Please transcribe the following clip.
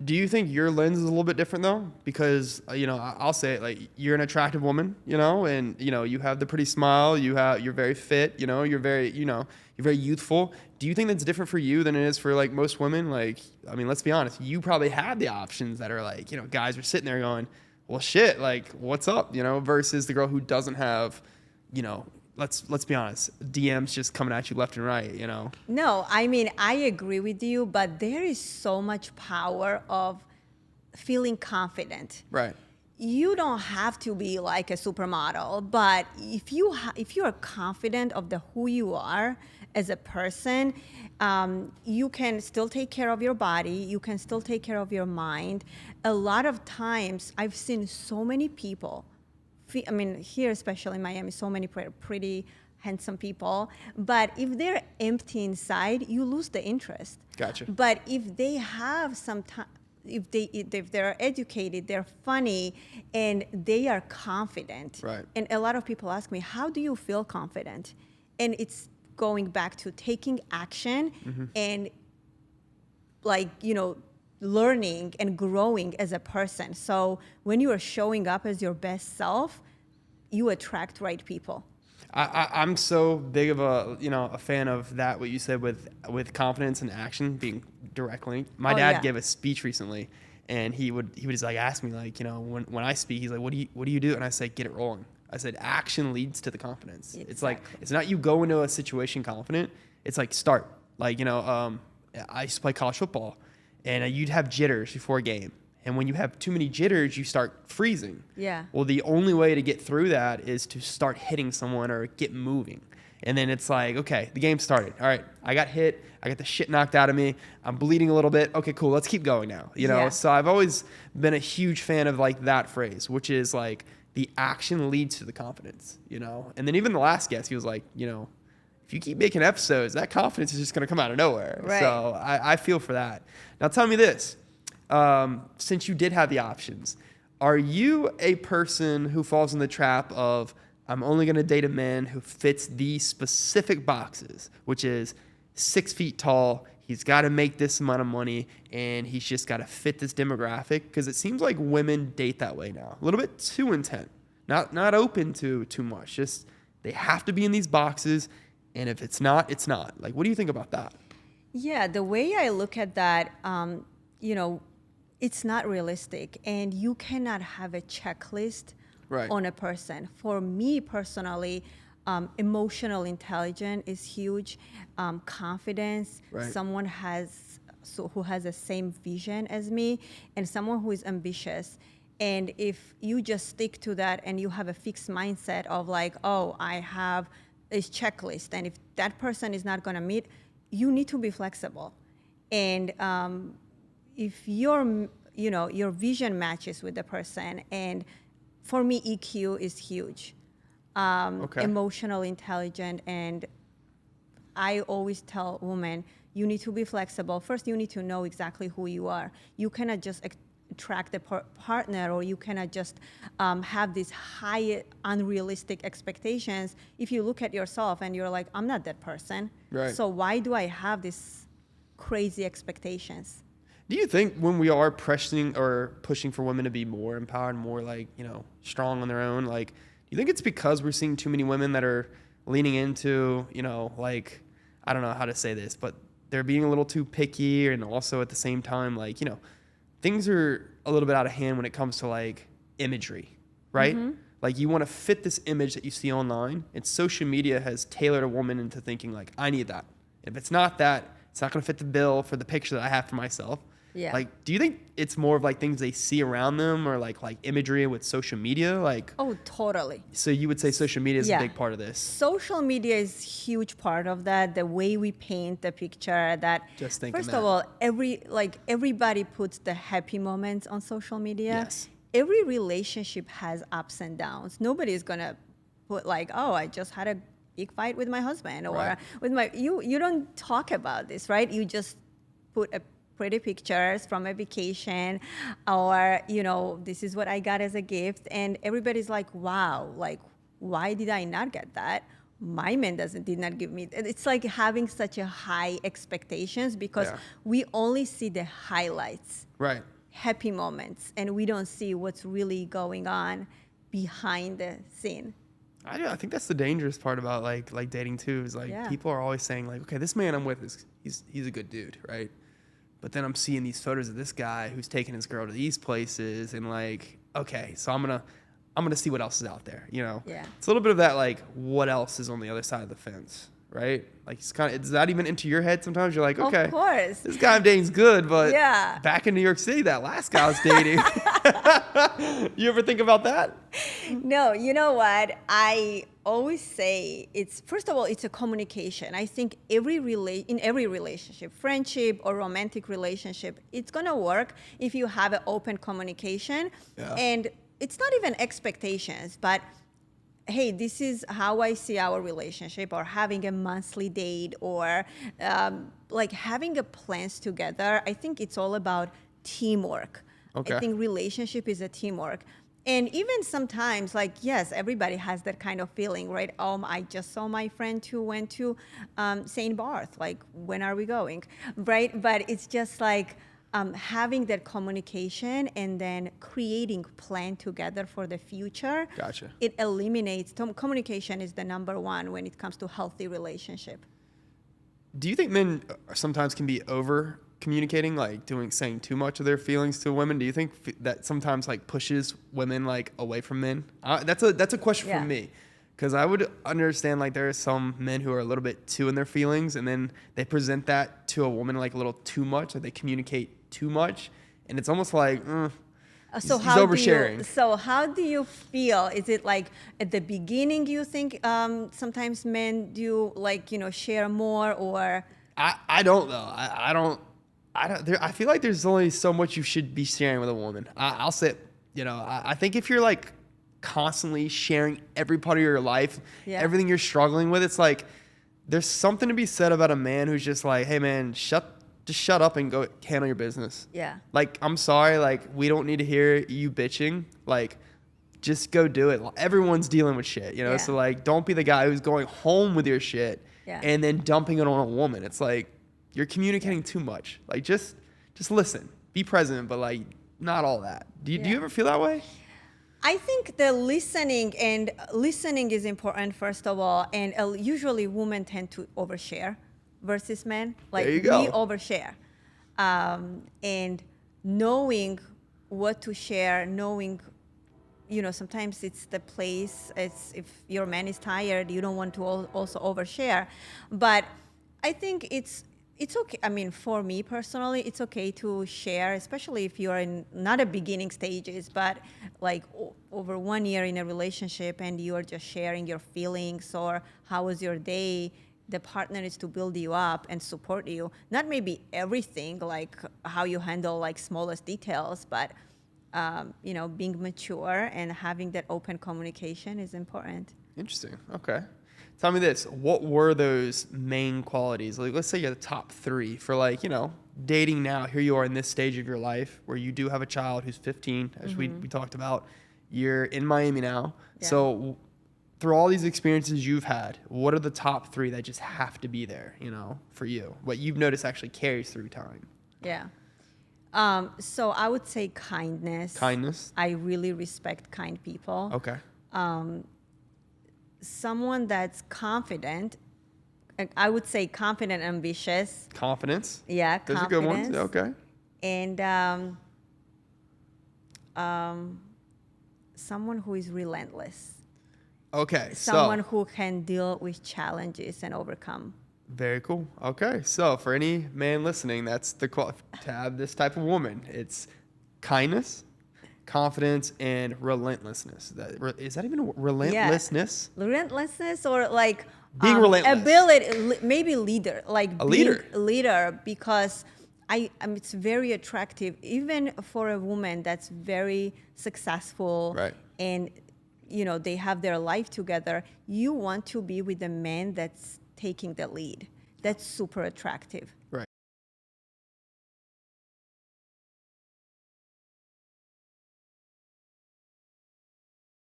Do you think your lens is a little bit different though? Because I'll say it, like, you're an attractive woman, and you have the pretty smile, you're very fit, you're very youthful. Do you think that's different for you than it is for like most women? Like, I mean, let's be honest, you probably have the options that are like, guys are sitting there going, well, shit, like, what's up, versus the girl who doesn't have, let's be honest, DMs just coming at you left and right. No, I mean, I agree with you, but there is so much power of feeling confident. Right. You don't have to be like a supermodel, but if you are confident of who you are as a person, you can still take care of your body. You can still take care of your mind. A lot of times, I've seen so many people. I mean, here, especially in Miami, so many pretty handsome people. But if they're empty inside, you lose the interest. Gotcha. But if they have some time, if they're educated, they're funny, and they are confident. Right. And a lot of people ask me, how do you feel confident? And it's going back to taking action and learning and growing as a person. So when you are showing up as your best self, you attract right people. I'm so big of a fan of that, what you said with confidence and action being direct linked. My dad gave a speech recently, and he would just like ask me, like, when I speak, he's like, what do you do? And I say, get it rolling. I said, action leads to the confidence. Exactly. It's like, it's not you go into a situation confident. It's like, start. Like, I used to play college football, and you'd have jitters before a game. And when you have too many jitters, you start freezing. Yeah. Well, the only way to get through that is to start hitting someone or get moving. And then it's like, okay, the game started. All right, I got hit. I got the shit knocked out of me. I'm bleeding a little bit. Okay, cool. Let's keep going now. Yeah. So I've always been a huge fan of like that phrase, which is like the action leads to the confidence, And then even the last guest, he was like, if you keep making episodes, that confidence is just going to come out of nowhere. Right. So I feel for that. Now tell me this. Since you did have the options, are you a person who falls in the trap of, I'm only going to date a man who fits these specific boxes, which is 6 feet tall, he's got to make this amount of money, and he's just got to fit this demographic? Because it seems like women date that way now. A little bit too intent, not open to too much. Just they have to be in these boxes, and if it's not, it's not. Like, what do you think about that? Yeah, the way I look at that, it's not realistic, and you cannot have a checklist on a person. For me personally, emotional intelligence is huge. Confidence, someone who has the same vision as me, and someone who is ambitious. And if you just stick to that and you have a fixed mindset of like, oh, I have this checklist, and if that person is not going to meet, you need to be flexible. And if your vision matches with the person, and for me, EQ is huge. Emotional intelligence, and I always tell women, you need to be flexible. First, you need to know exactly who you are. You cannot just attract a partner, or you cannot just have these high, unrealistic expectations. If you look at yourself and you're like, I'm not that person. Right. So why do I have these crazy expectations? Do you think when we are pressing or pushing for women to be more empowered, more like, strong on their own, like, do you think it's because we're seeing too many women that are leaning into, like, I don't know how to say this, but they're being a little too picky, and also at the same time, like, things are a little bit out of hand when it comes to like imagery, right? Mm-hmm. Like, you want to fit this image that you see online, and social media has tailored a woman into thinking like, I need that. If it's not that, it's not going to fit the bill for the picture that I have for myself. Yeah. Like, do you think it's more of like things they see around them, or like imagery with social media? Like, oh, totally. So you would say social media is a big part of this. Social media is a huge part of that. The way we paint the picture. That just thinking first that. of all, everybody puts the happy moments on social media. Yes. Every relationship has ups and downs. Nobody's gonna put like, oh, I just had a big fight with my husband, or with my. You don't talk about this, right? You just put a pretty pictures from a vacation, or this is what I got as a gift, and everybody's like, wow, like, why did I not get that? my man did not give me. It's like having such a high expectations because we only see the highlights, right? Happy moments, and we don't see what's really going on behind the scene. I think that's the dangerous part about like dating too, is like people are always saying like, okay, this man I'm with he's a good dude, right? But then I'm seeing these photos of this guy who's taking his girl to these places, and like, okay, so I'm gonna see what else is out there, you know? Yeah. It's a little bit of that like, what else is on the other side of the fence, right? Like, it's kind of, is that even into your head sometimes? You're like, okay, of course, this guy I'm dating's good, but back in New York City, that last guy I was dating. You ever think about that? No, you know what? I always say it's, first of all, it's a communication. I think in every relationship, friendship or romantic relationship, it's gonna work if you have an open communication. And it's not even expectations, but hey, this is how I see our relationship, or having a monthly date, or like having a plans together. I think it's all about teamwork. I think relationship is a teamwork. And even sometimes, like, yes, everybody has that kind of feeling, right? I just saw my friend who went to St. Barth. Like, when are we going, right? But it's just like having that communication and then creating plan together for the future. Gotcha. It eliminates, communication is the number one when it comes to healthy relationship. Do you think men sometimes can be over communicating, like saying too much of their feelings to women? Do you think that sometimes like pushes women like away from men? That's a question for me, because I would understand like there are some men who are a little bit too in their feelings, and then they present that to a woman like a little too much, or they communicate too much, and it's almost like he's oversharing. So how do you feel? Is it like at the beginning you think sometimes men do like, share more, or? I don't though. I don't. I feel like there's only so much you should be sharing with a woman. I'll say, I think if you're like constantly sharing every part of your life, everything you're struggling with, it's like there's something to be said about a man who's just like, hey man, just shut up and go handle your business. Yeah. Like, I'm sorry, like we don't need to hear you bitching. Like, just go do it. Everyone's dealing with shit, So like, don't be the guy who's going home with your shit and then dumping it on a woman. It's like, you're communicating too much. Like, just listen, be present, but like not all that. Do you ever feel that way? I think the listening is important, first of all, and usually women tend to overshare versus men. Like, there you go. We overshare, and knowing what to share, knowing, sometimes it's the place. It's if your man is tired, you don't want to also overshare, but I think it's okay. I mean, for me personally, it's okay to share, especially if you're in not a beginning stages, but like over 1 year in a relationship and you are just sharing your feelings or how was your day. The partner is to build you up and support you. Not maybe everything, like how you handle like smallest details, but being mature and having that open communication is important. Interesting. Okay. Tell me this, what were those main qualities? Like, let's say you're the top 3 for like, dating now. Here you are in this stage of your life where you do have a child who's 15, as we talked about. You're in Miami now. Yeah. So through all these experiences you've had, what are the top 3 that just have to be there, for you? What you've noticed actually carries through time? Yeah. So I would say kindness. Kindness. I really respect kind people. Okay. Someone that's confident. I would say confident, ambitious. Confidence. Yeah, those confidence. are good ones. Okay. And someone who is relentless. Okay. Someone who can deal with challenges and overcome. Very cool. Okay. So for any man listening, that's to have this type of woman. It's kindness, confidence, and relentlessness. Is that even relentlessness? Yeah. Relentlessness, or like being relentless. Ability, maybe leader, like a leader. Leader, because it's very attractive, even for a woman that's very successful, right? And they have their life together. You want to be with a man that's taking the lead. That's super attractive. Right.